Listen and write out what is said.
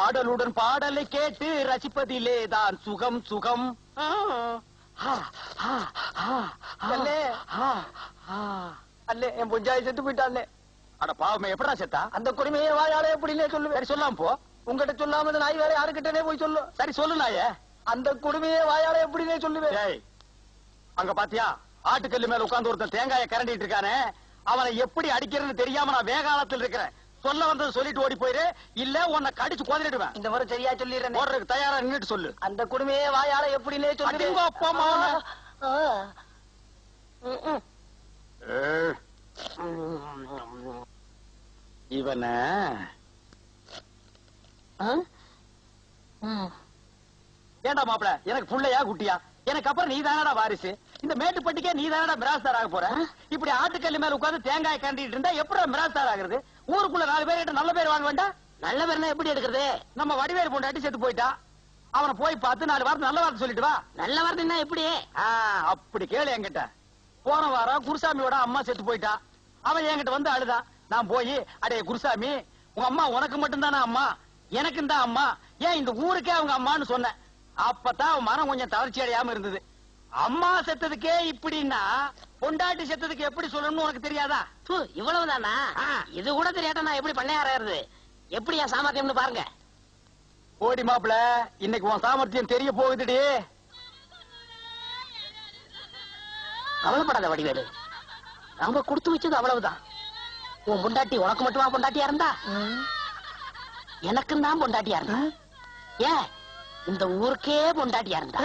ஆடலுடன் பாடலை கேட்டு ரசிப்பதிலேதான் சுகம் சுகம். அல்லே என் பொஞ்சாய் செத்து போயிட்டான். அட பாவமே, எப்படா செத்தா? அந்த கொடுமையை வாயாலே எப்படின்னே சொல்லு. சரி சொல்லாம போ. உங்ககிட்ட சொல்லாம இந்த நாய் வேற யாருக்கிட்டனே போய் சொல்லு. சரி சொல்லு நாயே. அந்த கொடுமையை வாயாலே எப்படின்னே சொல்லுவேன். அங்க பாத்தியா, ஆட்டுக்கல்லு மேல உட்கார்ந்து ஒருத்தன் தேங்காய கரண்டிட்டு இருக்கானே, அவனை எப்படி அடிக்கிறதுன்னு தெரியாம நான் வேகாலத்தில் இருக்கிறேன். சொல்ல வந்தது சொல்லிட்டு ஓடி போயிரு, இல்ல உன்னை கடிச்சு கோதிடுவேன். இந்த முறை சரியா சொல்லிடுறேன். ஓடுறதுக்கு தயாரா நின்னுட்டு சொல்லு. அந்த கொடுமையை வாயால எப்படின்னே சொல்லு. இவன ஏண்டா மாப்பிள, எனக்கு புள்ளையா குட்டியா? எனக்கு அப்புறம் நீ தானடா வாரிசு. இந்த மேட்டுப்பட்டிக்கே நீ தானடா மிராஸ்தார் ஆக போற. இப்படி ஆட்டுக்கல்லு மேல உட்கார்ந்து தேங்காய் கண்டிட்டு இருந்தா எப்படி மிராஸ்தார் ஆகுறது? ஊருக்குள்ள 4 பேர் நல்ல பேர் வாங்க வேண்டாம்? நல்ல பேர்னா எப்படி எடுக்கிறது? நம்ம வடிவேறு பொண்டாட்டி செத்து போயிட்டா, அவனை போய் பார்த்து 4 வார்த்தை நல்ல வார்த்தை சொல்லிட்டு வா. நல்ல வார்த்தைன்னா எப்படி? அப்படி கேளு என்கிட்ட. போன வாரம் குருசாமியோட அம்மா செத்து போயிட்டா. அவன் என்கிட்ட வந்து அழுதான். நான் போய், அடே குருசாமி, உங்க அம்மா உனக்கு மட்டும் தானே அம்மா, எனக்கு தான் அம்மா, ஏன் இந்த ஊருக்கே அவங்க அம்மான்னு சொன்னேன். அப்பதான் அவன் மனம் கொஞ்சம் தளர்ச்சி அடையாம இருந்தது. அம்மா செத்ததுக்கே இப்படின்னா பொண்டாட்டி செத்ததுக்கு எப்படி சொல்லணும்னு உனக்கு தெரியாதா? இவ்வளவுதானா? இது கூட தெரியாட்டா நான் எப்படி பண்ணையாறது? எப்படி என் சாமர்த்தியம்னு பாருங்க. ஓடி மாப்பிள, இன்னைக்கு உன் சாமர்த்தியம் தெரிய போகுதுடி. கவலைப்படாத வடிவேலு, நாம கொடுத்து வச்சது அவ்வளவுதான். உன் பொண்டாட்டி உனக்கு மட்டுமா பொண்டாட்டியா இருந்தா? எனக்கும் தான் பொண்டாட்டியா இருந்தா. ஏன் இந்த ஊருக்கே பொண்டாட்டியா இருந்தா?